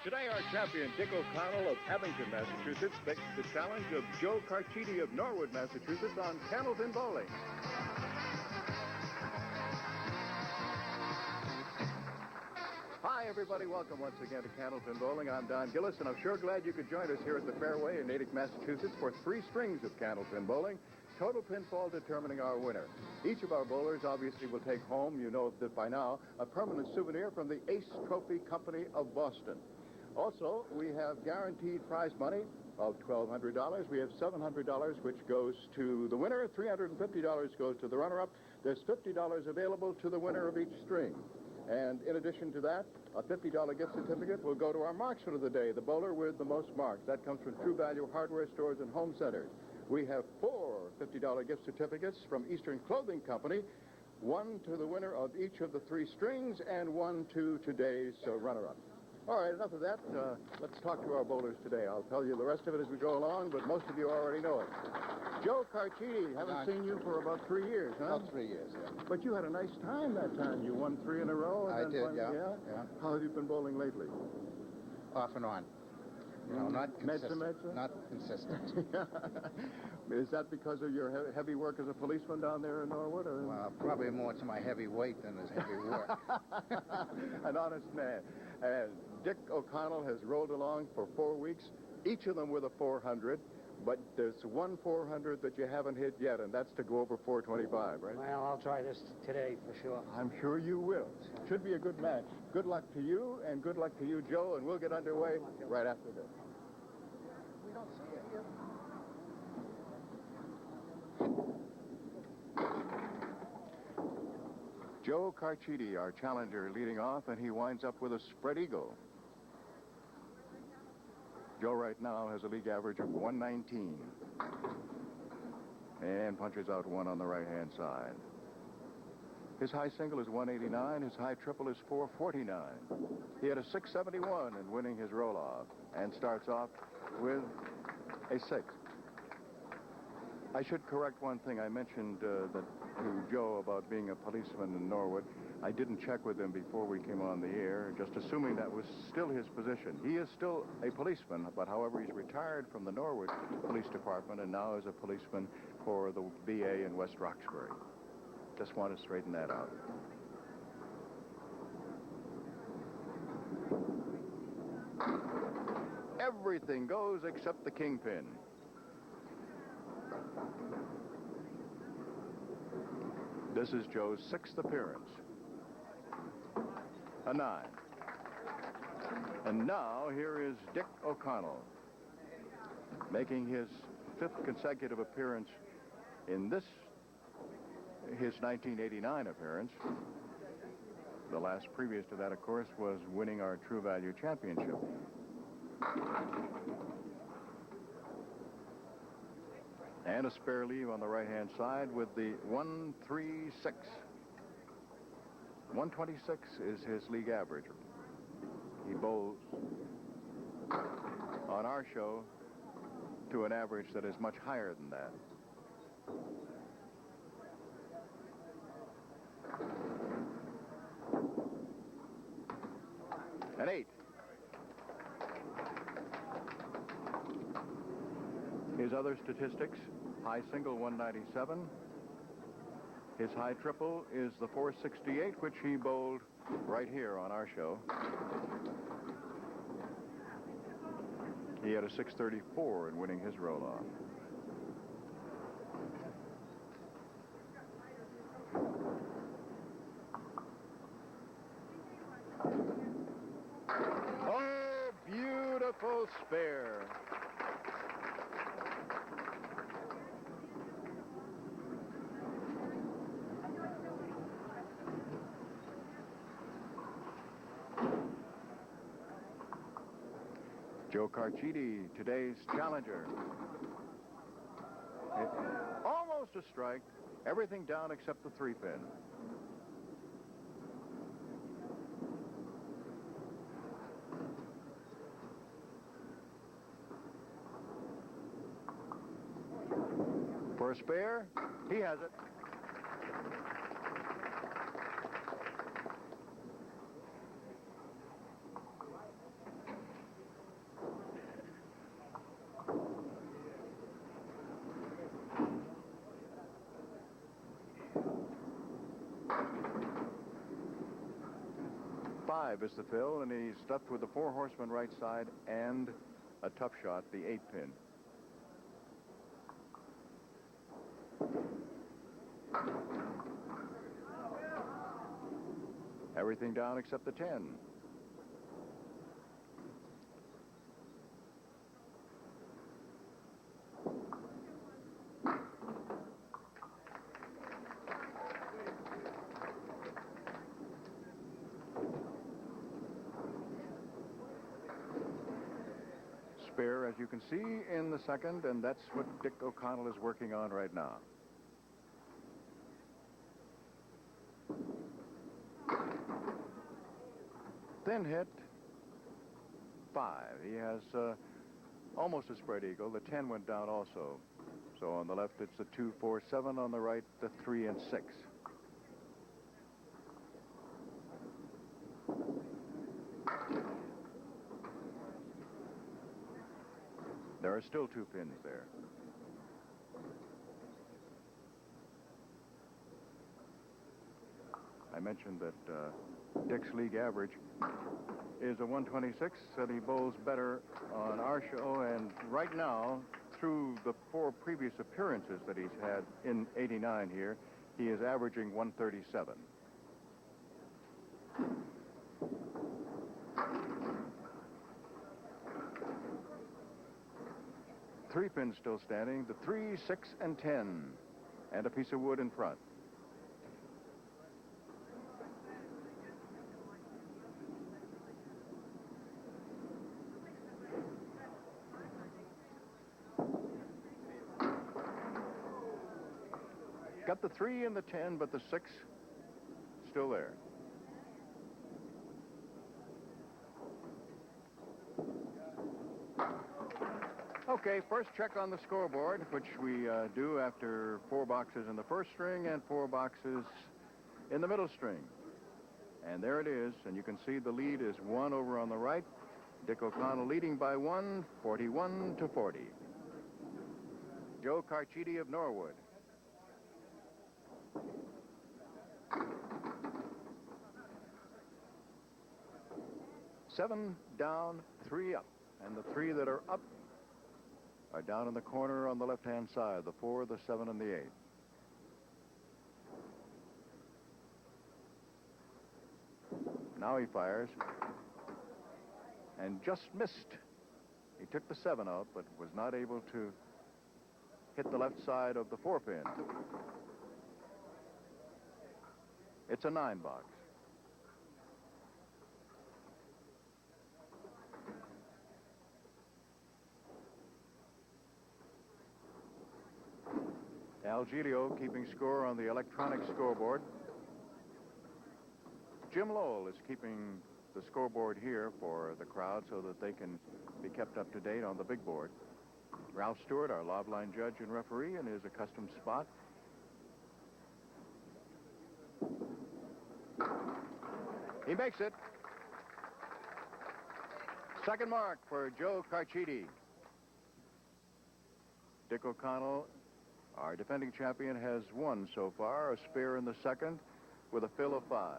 Today, our champion, Dick O'Connell of Abington, Massachusetts, faces the challenge of Joe Carchedi of Norwood, Massachusetts, on Candlepin Bowling. Hi, everybody. Welcome once again to Candlepin Bowling. I'm Don Gillis, and I'm sure glad you could join us here at the Fairway in Natick, Massachusetts for 3 strings of Candlepin Bowling. Total pinfall determining our winner. Each of our bowlers obviously will take home, you know that by now, a permanent souvenir from the Ace Trophy Company of Boston. Also, we have guaranteed prize money of $1,200. We have $700, which goes to the winner. $350 goes to the runner-up. There's $50 available to the winner of each string. And in addition to that, a $50 gift certificate will go to our marksman of the day, the bowler with the most marks. That comes from True Value hardware stores and home centers. We have 4 $50 gift certificates from Eastern Clothing Company, 1 to the winner of each of the 3 strings and 1 to today's runner-up. All right, enough of that. Let's talk to our bowlers today. I'll tell you the rest of it as we go along, but most of you already know it. Joe Carchedi, haven't seen you for about 3 years, huh? About 3 years, yeah. But you had a nice time that time. You won 3 in a row. And I did, finally, yeah. How have you been bowling lately? Off and on. You know, not consistent. Medsa? Not consistent. Is that because of your heavy work as a policeman down there in Norwood? Or? Well, probably more to my heavy weight than his heavy work. An honest man. Dick O'Connell has rolled along for 4 weeks, each of them with a 400, but there's one 400 that you haven't hit yet, and that's to go over 425, right? Well, I'll try this today for sure. I'm sure you will. Should be a good match. Good luck to you, and good luck to you, Joe, and we'll get underway right after this. We don't see it here. Joe Carchedi, our challenger, leading off, and he winds up with a spread eagle. Joe right now has a league average of 119 and punches out 1 on the right-hand side. His high single is 189. His high triple is 449. He had a 671 in winning his roll-off and starts off with a 6. I should correct one thing. I mentioned to Joe about being a policeman in Norwood. I didn't check with him before we came on the air, just assuming that was still his position. He is still a policeman, but however, he's retired from the Norwood Police Department and now is a policeman for the VA in West Roxbury. Just want to straighten that out. Everything goes except the kingpin. This is Joe's 6th appearance. A 9. And now here is Dick O'Connell, making his 5th consecutive appearance in his 1989 appearance. The last previous to that, of course, was winning our True Value Championship. And a spare leave on the right-hand side with the 136. 126 is his league average. He bowls on our show to an average that is much higher than that. An 8. His other statistics, high single 197. His high triple is the 468, which he bowled right here on our show. He had a 634 in winning his roll-off. Oh, beautiful spare. Joe Carchedi, today's challenger. Almost a strike. Everything down except the 3-pin. For a spare, he has it. 5 is the fill, and he's stuffed with the 4 horseman right side and a tough shot, the 8-pin. Everything down except the 10. Spare, as you can see, in the second, and that's what Dick O'Connell is working on right now. Thin hit, 5. He has almost a spread eagle. The 10 went down also. So on the left, it's the 2, 4, 7. On the right, the 3 and 6. There are still 2 pins there. I mentioned that Dick's league average is a 126, that he bowls better on our show, and right now, through the 4 previous appearances that he's had in '89 here, he is averaging 137. Three pins still standing, the 3, 6, and 10, and a piece of wood in front. Got the 3 and the 10, but the 6 still there. Okay, first check on the scoreboard, which we do after 4 boxes in the first string and 4 boxes in the middle string. And there it is, and you can see the lead is 1 over on the right. Dick O'Connell leading by 1, 41-40. Joe Carchedi of Norwood. Seven down, 3 up, and the 3 that are up are down in the corner on the left-hand side, the 4, the 7, and the 8. Now he fires, and just missed. He took the 7 out, but was not able to hit the left side of the 4-pin. It's a 9 box. Al Giglio keeping score on the electronic scoreboard. Jim Lowell is keeping the scoreboard here for the crowd so that they can be kept up to date on the big board. Ralph Stewart, our lob line judge and referee, in his accustomed spot. He makes it. Second mark for Joe Carchedi. Dick O'Connell, our defending champion, has 1 so far, a spare in the second with a fill of 5.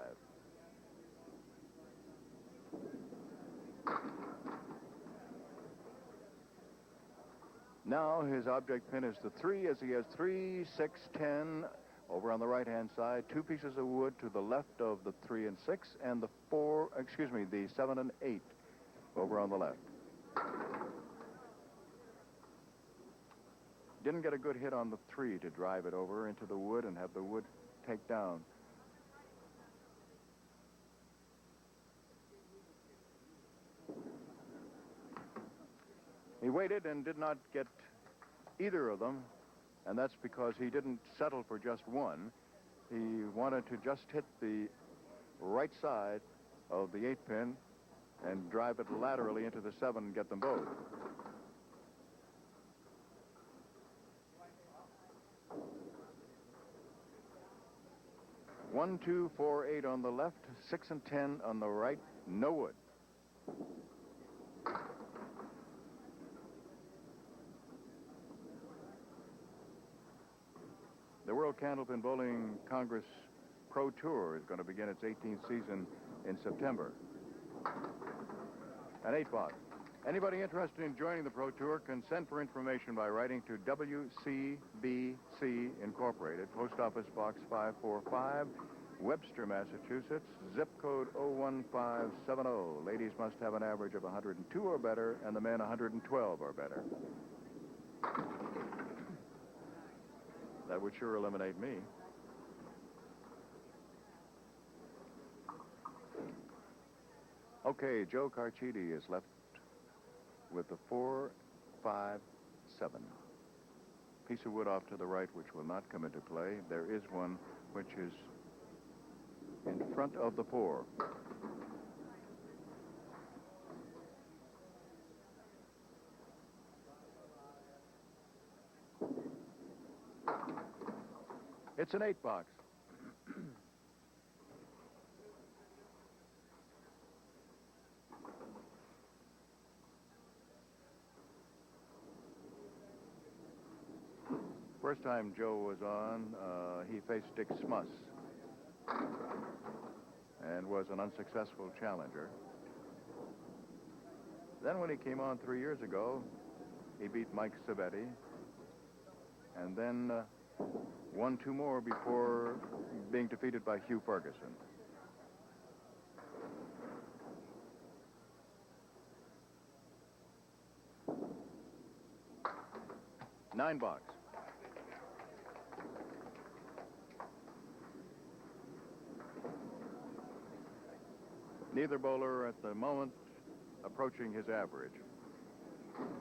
Now his object pin is the 3, as he has 3, 6, 10 over on the right-hand side, 2 pieces of wood to the left of the 3 and 6, and the 7 and 8 over on the left. Didn't get a good hit on the 3 to drive it over into the wood and have the wood take down. He waited and did not get either of them, and that's because he didn't settle for just 1. He wanted to just hit the right side of the 8-pin and drive it laterally into the 7 and get them both. One, 2, 4, 8 on the left, 6 and 10 on the right. No wood. The World Candlepin Bowling Congress Pro Tour is going to begin its 18th season in September. An 8-box. Anybody interested in joining the Pro Tour can send for information by writing to WCBC Incorporated, Post Office Box 545, Webster, Massachusetts, zip code 01570. Ladies must have an average of 102 or better, and the men 112 or better. That would sure eliminate me. Okay, Joe Carchedi is left with the 4-5-7. Piece of wood off to the right, which will not come into play. There is one which is in front of the 4. It's an 8-box. First time Joe was on, he faced Dick Smuss and was an unsuccessful challenger. Then when he came on 3 years ago, he beat Mike Savetti and then won 2 more before being defeated by Hugh Ferguson. Nine-box. Neither bowler at the moment approaching his average.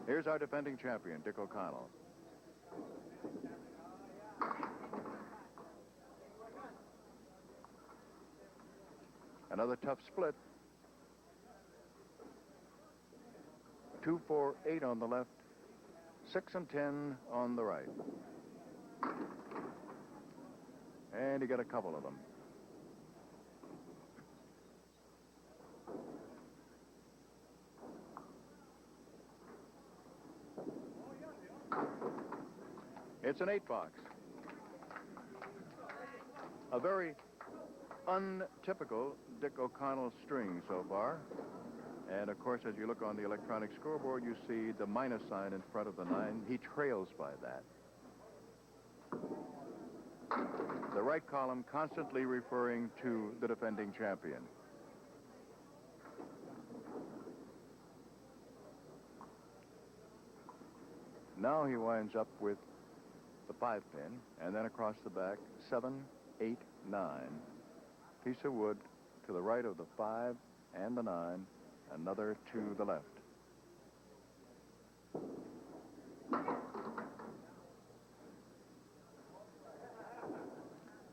Here's our defending champion, Dick O'Connell. Another tough split. 2, 4, 8 on the left, 6 and 10 on the right. And he got a couple of them. It's an 8-box. A very untypical Dick O'Connell string so far. And, of course, as you look on the electronic scoreboard, you see the minus sign in front of the 9. He trails by that. The right column constantly referring to the defending champion. Now he winds up with the 5-pin, and then across the back, 7, 8, 9. Piece of wood to the right of the 5 and the 9, another to the left.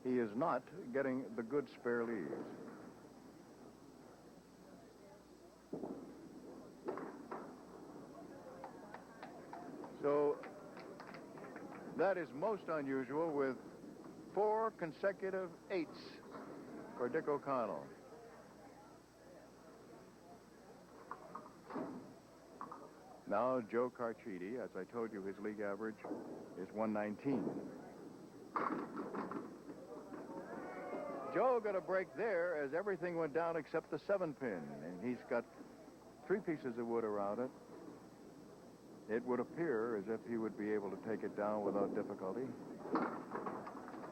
He is not getting the good spare leaves. So that is most unusual, with 4 consecutive 8s for Dick O'Connell. Now Joe Carchedi, as I told you, his league average is 119. Joe got a break there as everything went down except the 7-pin, and he's got 3 pieces of wood around it. It would appear as if he would be able to take it down without difficulty.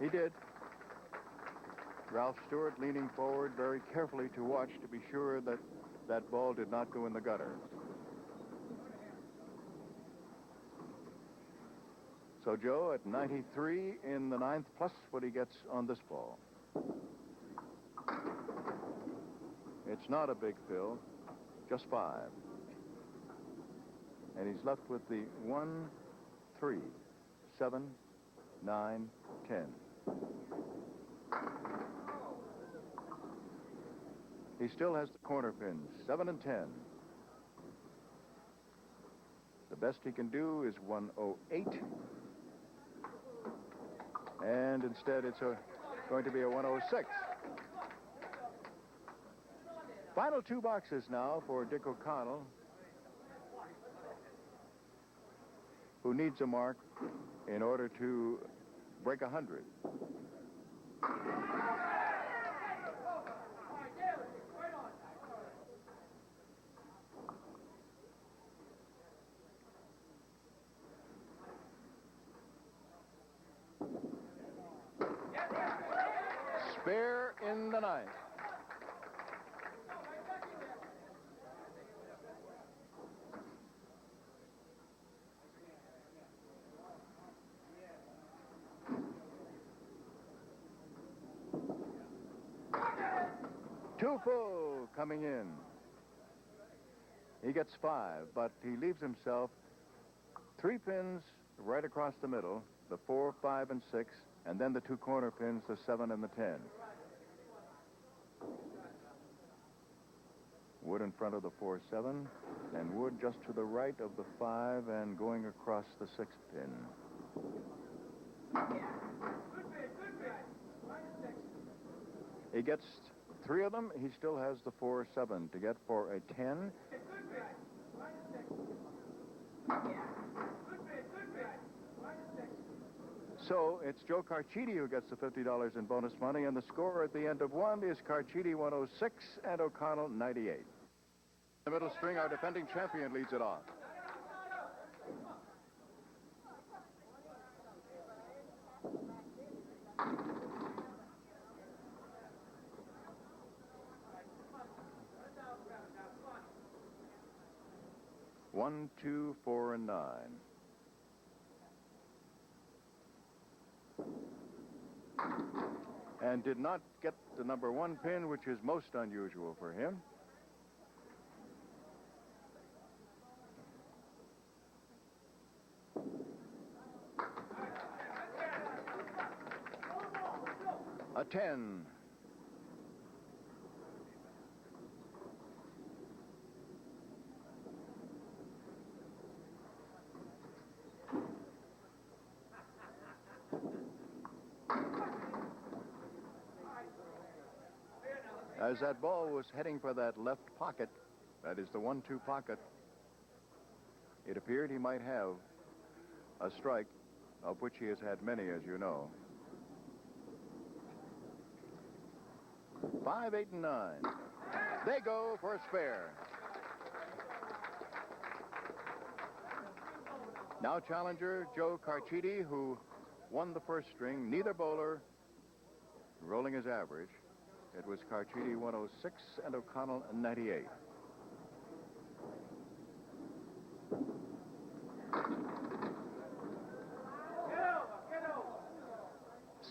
He did. Ralph Stewart leaning forward very carefully to watch to be sure that that ball did not go in the gutter. So Joe at 93 in the 9th, plus what he gets on this ball. It's not a big fill, just 5. And he's left with the 1, 3, 7, 9, 10. He still has the corner pins, 7 and 10. The best he can do is 108. And instead it's going to be a 106. Final 2 boxes now for Dick O'Connell, who needs a mark in order to break 100. Spare in the ninth. Two full coming in. He gets 5, but he leaves himself 3 pins right across the middle, the 4, 5, and 6, and then the 2 corner pins, the 7 and the 10. Wood in front of the 4, 7, and Wood just to the right of the 5 and going across the 6 pin. He gets 3 of them. He still has the 4, 7 to get for a 10. So it's Joe Carchedi who gets the $50 in bonus money, and the score at the end of 1 is Carchedi 106 and O'Connell 98. The middle string, our defending champion, leads it off. One, 2, 4, and 9. And did not get the number 1 pin, which is most unusual for him. A 10. As that ball was heading for that left pocket, that is the 1-2 pocket, it appeared he might have a strike, of which he has had many, as you know. 5, 8, and 9. They go for a spare. Now challenger Joe Carchedi, who won the first string, neither bowler rolling his average. It was Carchedi 106 and O'Connell 98.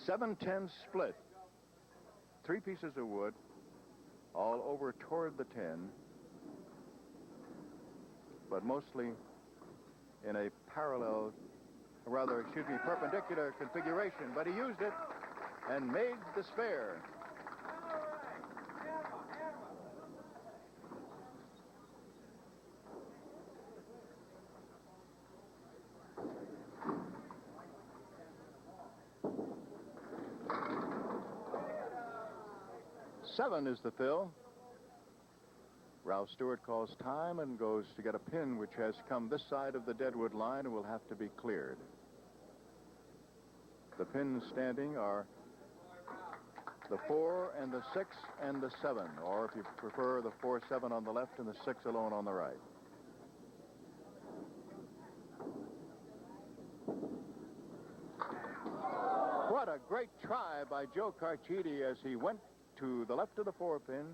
$7-10 split. 3 pieces of wood, all over toward the 10, but mostly in a parallel, rather, excuse me, perpendicular configuration. But he used it and made the spare. Seven is the fill. Ralph Stewart calls time and goes to get a pin which has come this side of the deadwood line and will have to be cleared. The pins standing are the 4 and the 6 and the 7, or if you prefer, the 4, 7 on the left and the 6 alone on the right. What a great try by Joe Carchedi as he went to the left of the 4 pin,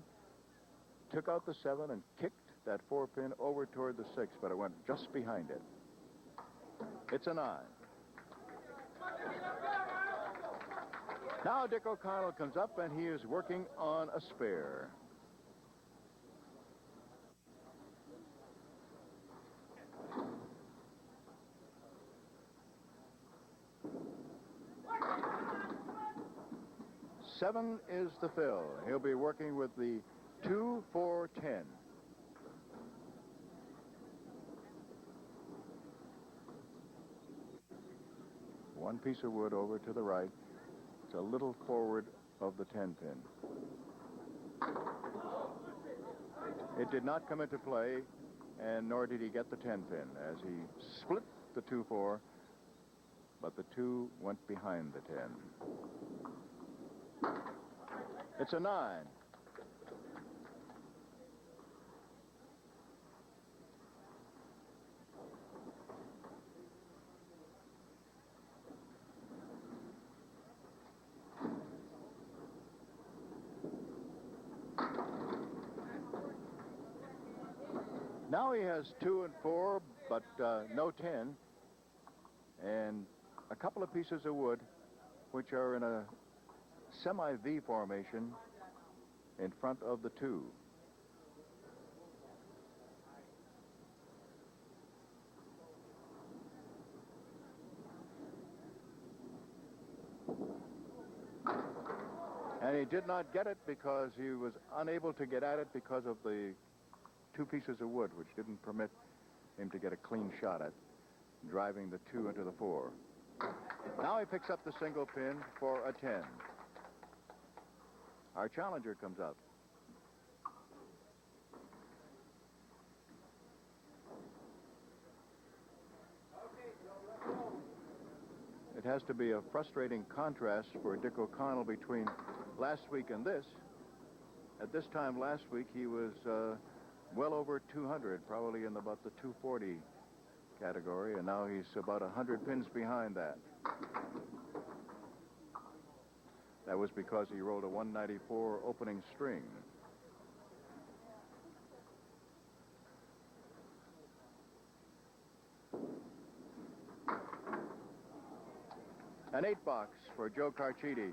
took out the 7 and kicked that 4 pin over toward the 6, but it went just behind it. It's a 9. Now Dick O'Connell comes up and he is working on a spare. Seven is the fill. He'll be working with the 2, 4, 10. One piece of wood over to the right. It's a little forward of the 10 pin. It did not come into play, and nor did he get the 10 pin as he split the 2, 4, but the 2 went behind the 10. It's a 9. Now he has 2 and 4, but no 10. And a couple of pieces of wood, which are in a semi-V formation in front of the 2. And he did not get it because he was unable to get at it because of the 2 pieces of wood, which didn't permit him to get a clean shot at driving the 2 into the 4. Now he picks up the single pin for a 10. Our challenger comes up. It has to be a frustrating contrast for Dick O'Connell between last week and this. At this time last week, he was well over 200, probably in about the 240 category, and now he's about 100 pins behind that. That was because he rolled a 194 opening string. An 8-box for Joe Carchedi.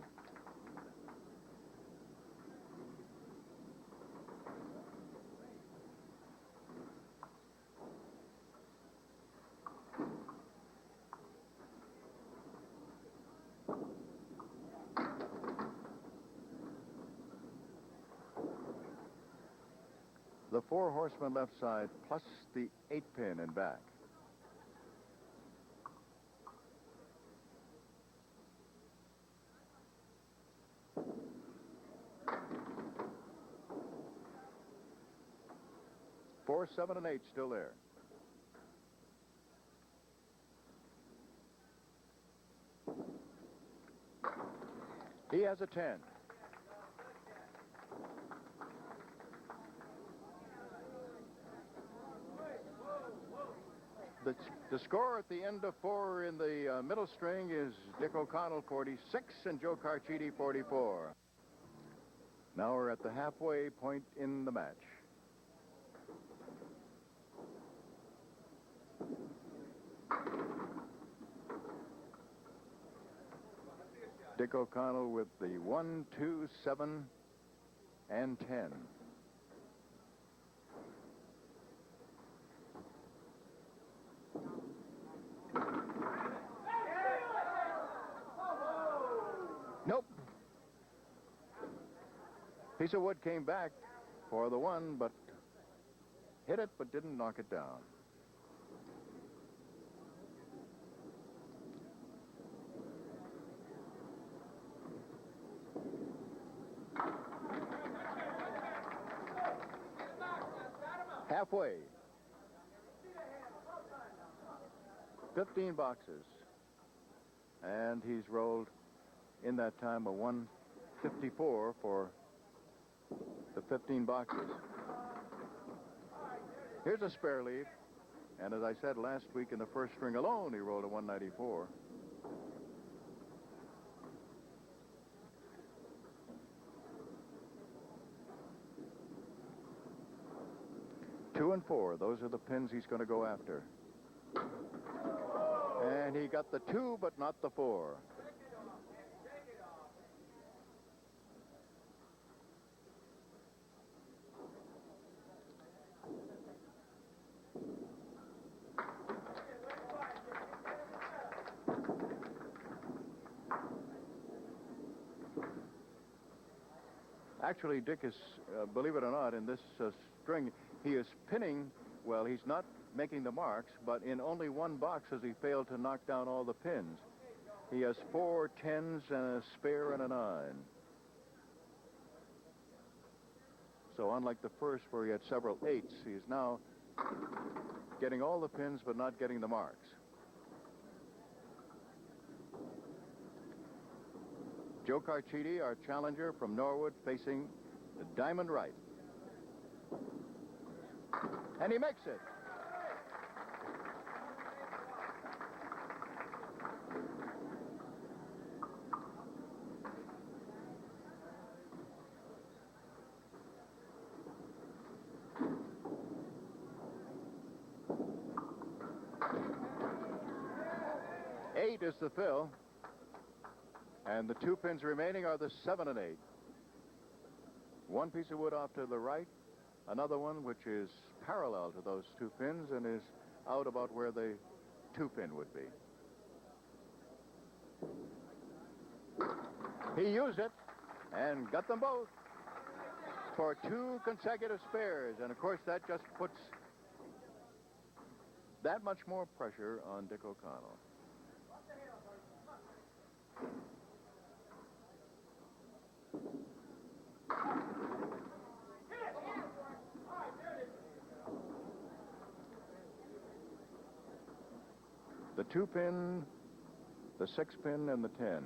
The 4 horsemen left side plus the 8-pin in back. Four, 7, and 8 still there. He has a 10. The score at the end of 4 in the middle string is Dick O'Connell 46 and Joe Carchedi 44. Now we're at the halfway point in the match. Dick O'Connell with the 1, 2, 7, and 10. Nope. Piece of wood came back for the 1, but hit it, but didn't knock it down. Halfway. 15 boxes. And he's rolled in that time a 154 for the 15 boxes. Here's a spare leaf. And as I said last week, in the first string alone, he rolled a 194. Two and 4, those are the pins he's going to go after. And he got the 2, but not the 4. Actually, Dick is, believe it or not, in this string, he is pinning. Well, he's not making the marks, but in only 1 box has he failed to knock down all the pins. He has 4 10s and a spare and a 9. So unlike the first where he had several 8s, he's now getting all the pins but not getting the marks. Joe Carchedi, our challenger from Norwood, facing the diamond right. And he makes it. is the fill. And the 2 pins remaining are the 7 and 8. One piece of wood off to the right, another one which is parallel to those 2 pins and is out about where the 2 pin would be. He used it and got them both for 2 consecutive spares. And, of course, that just puts that much more pressure on Dick O'Connell. The 2 pin, the 6 pin, and the 10.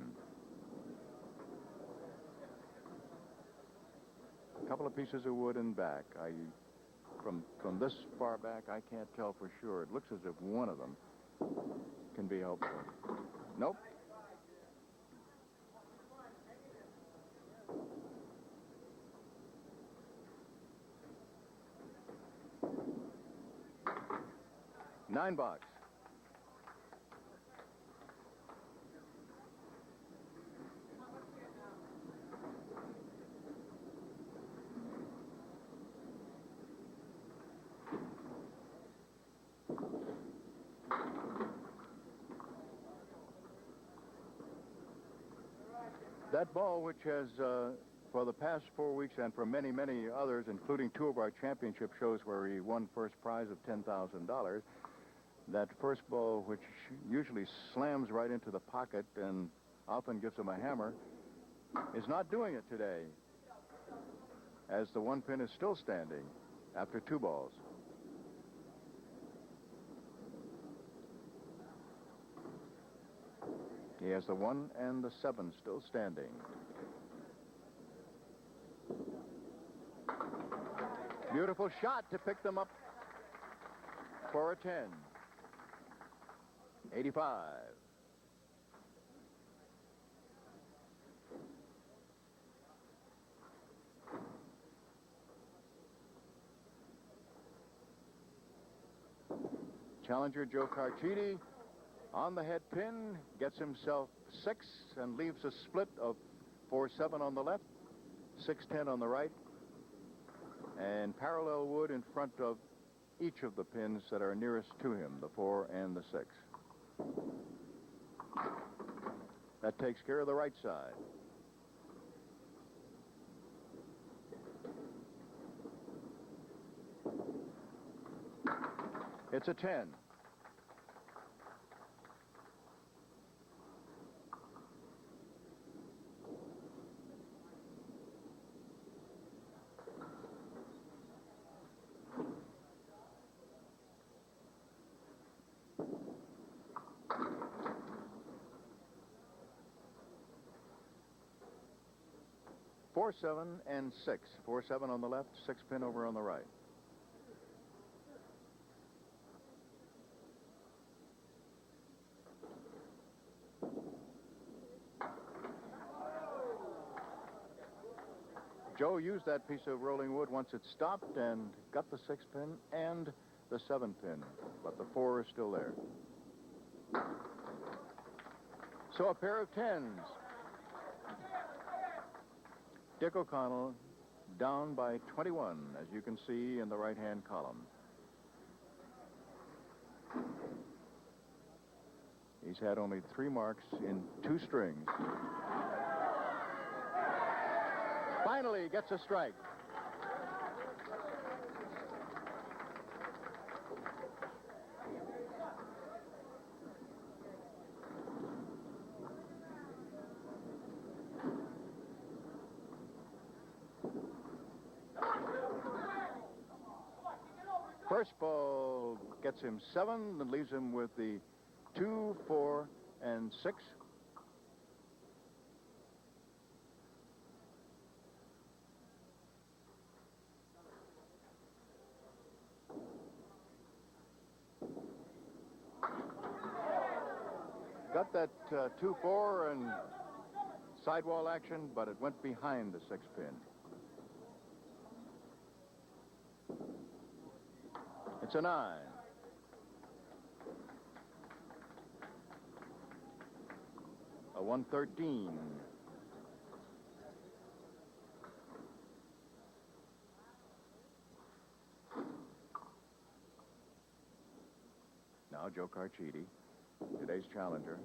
A couple of pieces of wood in back. From this far back, I can't tell for sure. It looks as if one of them can be helpful. Nope. Nine box. That ball, which has, for the past 4 weeks and for many, many others, including 2 of our championship shows where he won first prize of $10,000, that first ball, which usually slams right into the pocket and often gives him a hammer, is not doing it today, as the 1 pin is still standing after 2 balls. He has the 1 and the 7 still standing. Beautiful shot to pick them up for a 10. 85. Challenger Joe Carchedi on the head pin, gets himself 6 and leaves a split of 4-7 on the left, 6-10 on the right, and parallel wood in front of each of the pins that are nearest to him, the 4 and the 6. That takes care of the right side. It's a 10. Four, 7, and 6. 4-7 on the left, 6 pin over on the right. Joe used that piece of rolling wood once it stopped and got the 6 pin and the 7 pin, but the 4 is still there. So a pair of 10s. Dick O'Connell down by 21, as you can see in the right-hand column. He's had only 3 marks in 2 strings. Finally gets a strike. First ball gets him 7 and leaves him with the 2, 4, and 6. Got that 2-4 and sidewall action, but it went behind the 6 pin. It's a 9. a 113. Now Joe Carchedi, today's challenger.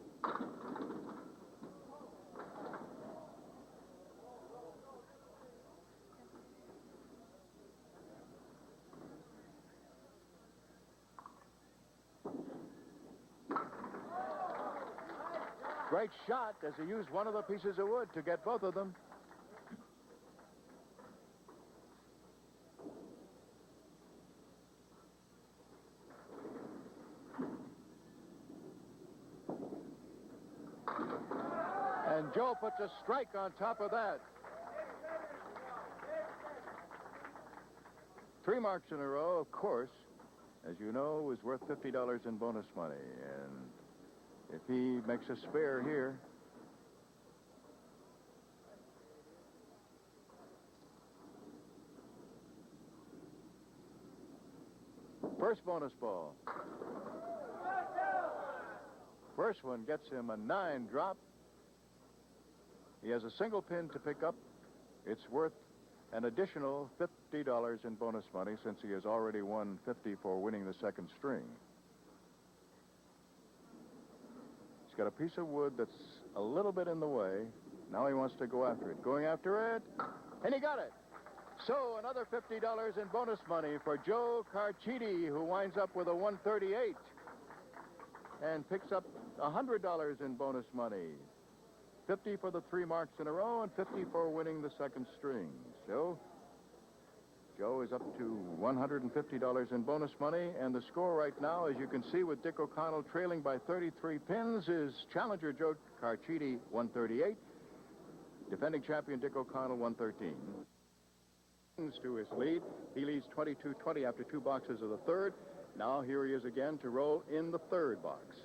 Great shot as he used one of the pieces of wood to get both of them. And Joe puts a strike on top of that. 3 marks in a row, of course, as you know, is worth $50 in bonus money. And if he makes a spare here, first bonus ball. First one gets him a 9 drop. He has a single pin to pick up. It's worth an additional $50 in bonus money since he has already won $50 for winning the second string. He's got a piece of wood that's a little bit in the way. Now he wants to go after it. Going after it, and he got it. So another $50 in bonus money for Joe Carchedi, who winds up with a 138 and picks up $100 in bonus money. 50 for the 3 marks in a row and 50 for winning the second string. So Joe is up to $150 in bonus money, and the score right now, as you can see, with Dick O'Connell trailing by 33 pins, is challenger Joe Carchedi 138, defending champion Dick O'Connell 113. To his lead, he leads 22-20 after 2 boxes of the third. Now here he is again to roll in the third box.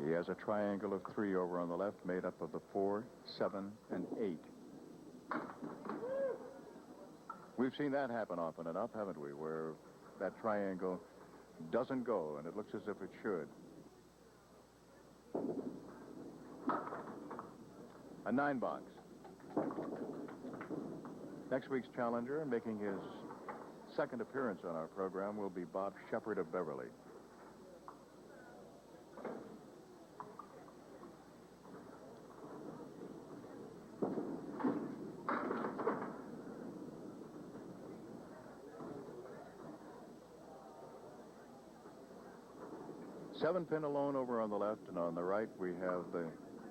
He has a triangle of 3 over on the left, made up of the 4, 7, and 8. We've seen that happen often enough, haven't we, where that triangle doesn't go, and it looks as if it should. A 9 box. Next week's challenger, making his second appearance on our program, will be Bob Shepard of Beverly. Seven pin alone over on the left, and on the right we have the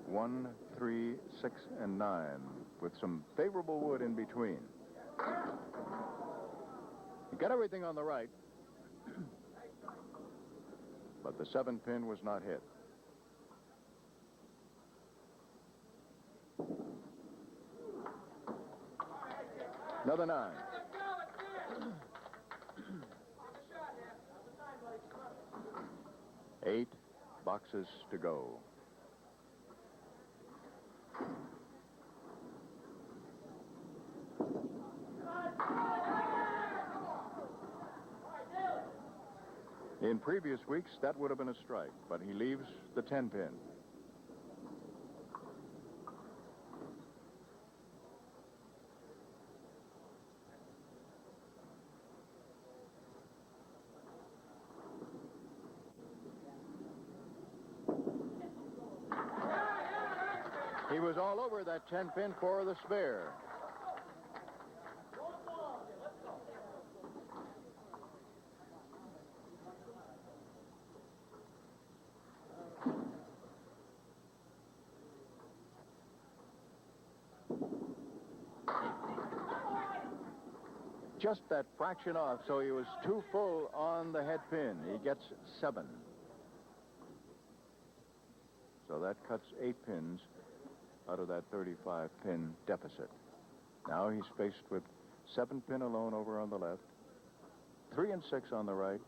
1, 3, 6, and 9 with some favorable wood in between. He got everything on the right, but the 7 pin was not hit. Another 9. 8 boxes to go. In previous weeks, that would have been a strike, but he leaves the 10 pin. He was all over that 10 pin for the spare. Just that fraction off, so he was too full on the head pin. He gets 7. So that cuts 8 pins out of that 35-pin deficit. Now he's faced with 7 pin alone over on the left, 3 and 6 on the right,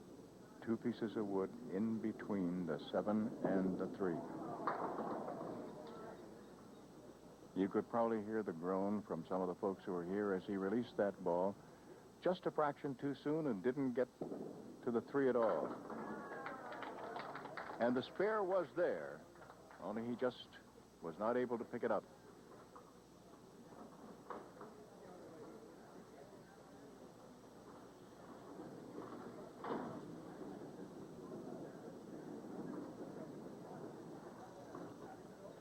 2 pieces of wood in between the 7 and the 3. You could probably hear the groan from some of the folks who were here as he released that ball just a fraction too soon and didn't get to the 3 at all. And the spare was there, only he just was not able to pick it up.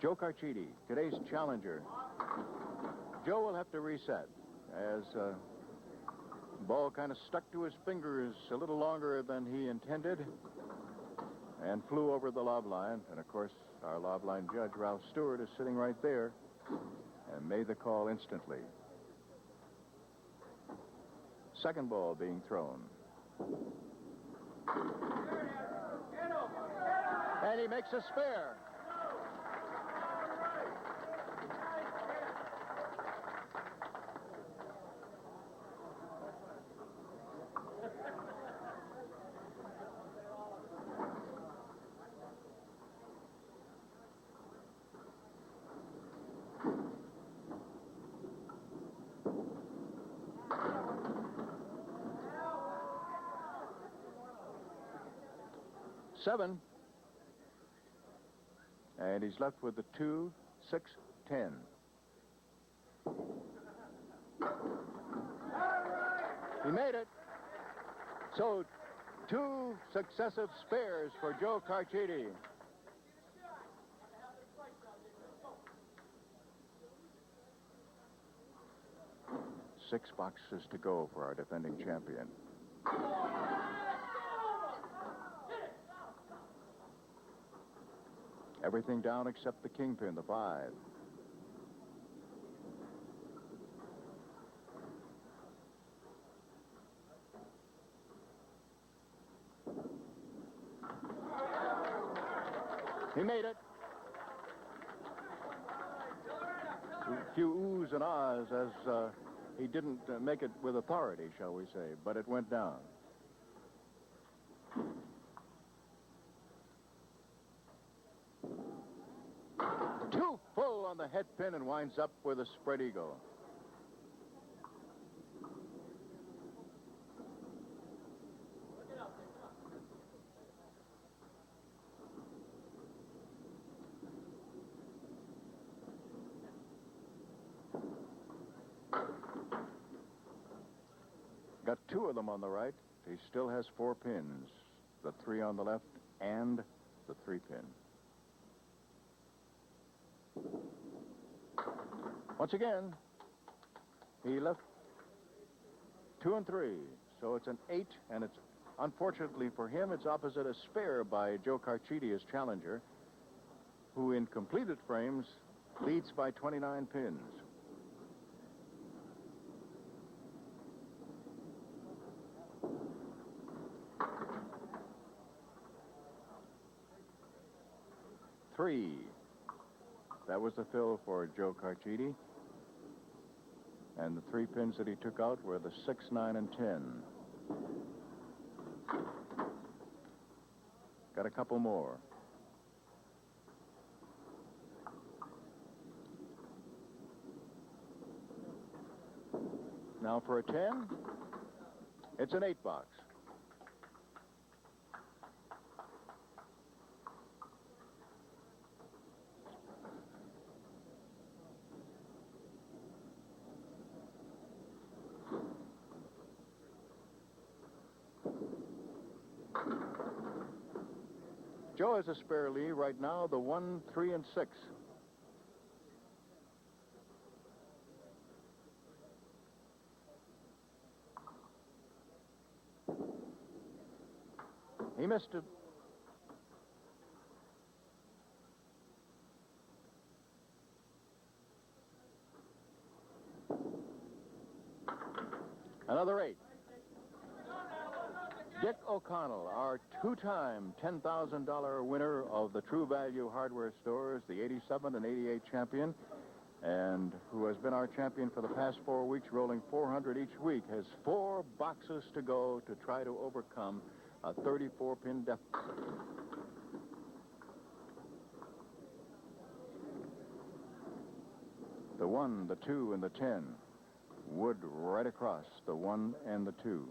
Joe Carchedi, today's challenger. Joe will have to reset as ball kind of stuck to his fingers a little longer than he intended and flew over the lob line. And, of course, our lob line judge, Ralph Stewart, is sitting right there and made the call instantly. Second ball being thrown. And he makes a spare. Seven. And he's left with the 2, 6, 10. He made it. So 2 successive spares for Joe Carchedi. Six boxes to go for our defending champion. Everything down except the kingpin, the 5. He made it. A few oohs and ahs as he didn't make it with authority, shall we say, but it went down. Too full on the head pin and winds up with a spread eagle. Got 2 of them on the right. He still has 4 pins. The 3 on the left and the 3 pin. Once again, he left 2 and 3. So it's an 8, and it's, unfortunately for him, it's opposite a spare by Joe Carchedi, his challenger, who in completed frames leads by 29 pins. Three. That was the fill for Joe Carchedi. And the 3 pins that he took out were the 6, 9, and 10. Got a couple more. Now for a 10, it's an 8 box. Joe has a spare lead right now, the 1, 3, and 6. He missed it. Another 8. Dick O'Connell, our 2-time $10,000 winner of the True Value Hardware Stores, the 87 and 88 champion, and who has been our champion for the past 4 weeks, rolling 400 each week, has 4 boxes to go to try to overcome a 34-pin deficit. The 1, the 2, and the 10. Wood right across the 1 and the 2.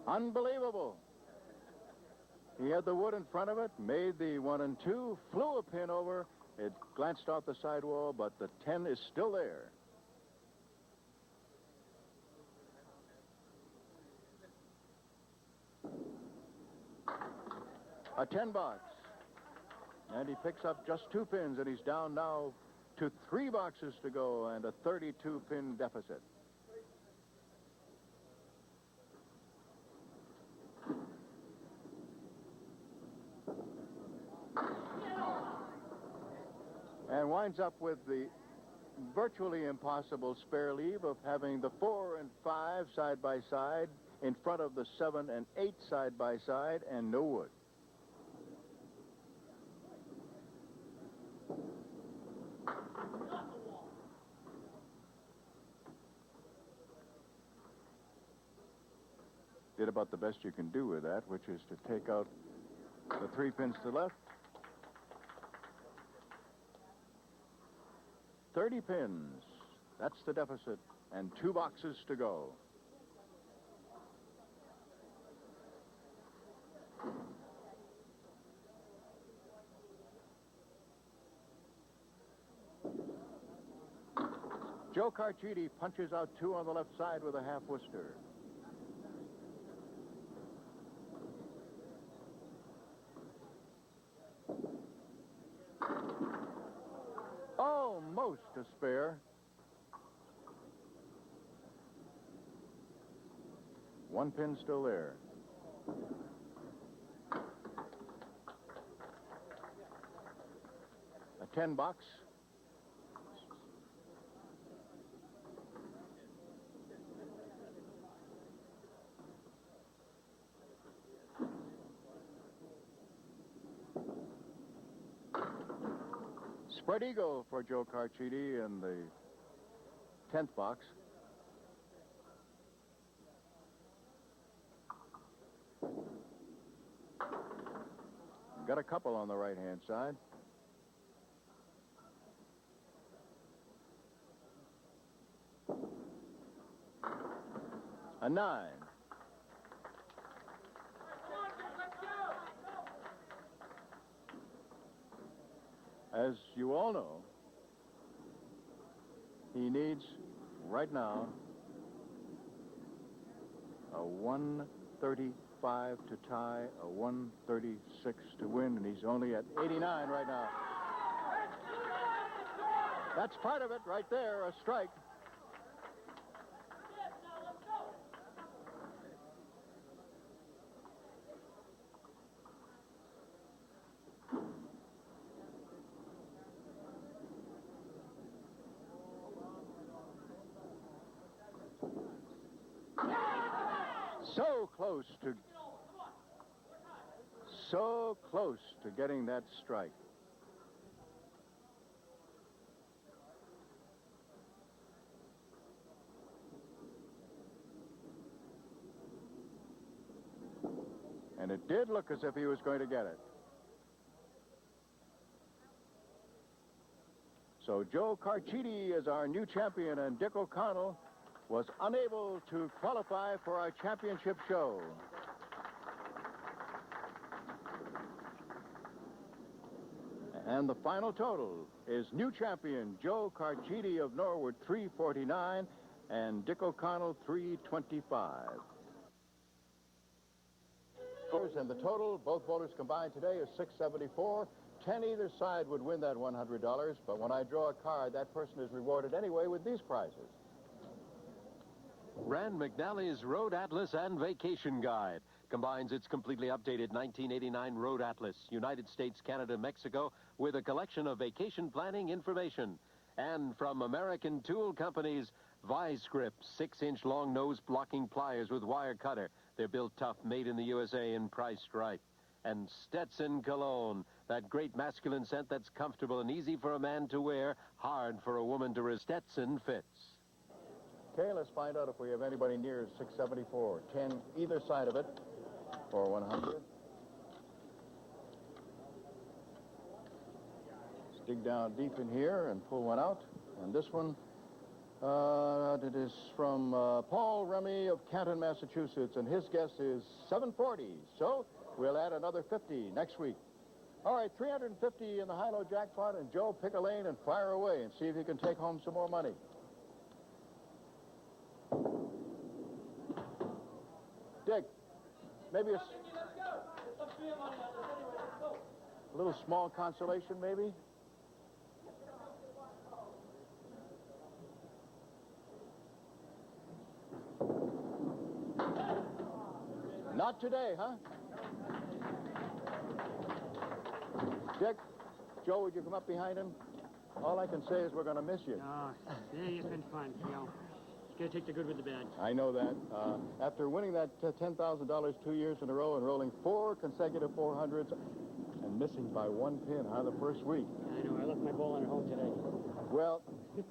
Unbelievable. He had the wood in front of it, made the 1 and 2, flew a pin over. It glanced off the sidewall, but the 10 is still there. A 10 box. And he picks up just 2 pins, and he's down now to 3 boxes to go and a 32-pin deficit. And winds up with the virtually impossible spare leave of having the 4 and 5 side by side in front of the 7 and 8 side by side and no wood. Did about the best you can do with that, which is to take out the 3 pins to the left. 30 pins. That's the deficit, and 2 boxes to go. Joe Carchedi punches out 2 on the left side with a half Worcester. Almost a spare. 1 pin still there. A 10 box. Spread eagle for Joe Carchedi in the 10th box. Got a couple on the right-hand side. A 9. As you all know, he needs, right now, a 135 to tie, a 136 to win, and he's only at 89 right now. That's part of it right there, a strike. So close to getting that strike. And it did look as if he was going to get it. So Joe Carchedi is our new champion, and Dick O'Connell was unable to qualify for our championship show. And the final total is new champion Joe Carchedi of Norwood, 349, and Dick O'Connell, 325. And the total, both bowlers combined today, is 674. 10 either side would win that $100, but when I draw a card, that person is rewarded anyway with these prizes. Rand McNally's Road Atlas and Vacation Guide combines its completely updated 1989 Road Atlas, United States, Canada, Mexico, with a collection of vacation planning information. And from American Tool Company's Vice-Grip 6-inch long nose blocking pliers with wire cutter. They're built tough, made in the USA, and priced right. And Stetson Cologne, that great masculine scent that's comfortable and easy for a man to wear, hard for a woman to resist. Stetson fits. Okay, let's find out if we have anybody near 674. 10 either side of it for 100. dig down deep in here and pull one out. And this one, it is from Paul Remy of Canton, Massachusetts, and his guess is 740. So we'll add another 50 next week. All right, 350 in the high-low jackpot, and Joe, pick a lane and fire away and see if you can take home some more money. Dick, maybe a little small consolation, maybe? Not today, huh? Dick, Joe, would you come up behind him? All I can say is we're going to miss you. Oh, yeah, it's been fun, you know. You gotta take the good with the bad. I know that. After winning that $10,000 2 years in a row and rolling 4 consecutive 400s and missing by 1 pin, huh, the first week. I know, I left my bowling at home today. Well, just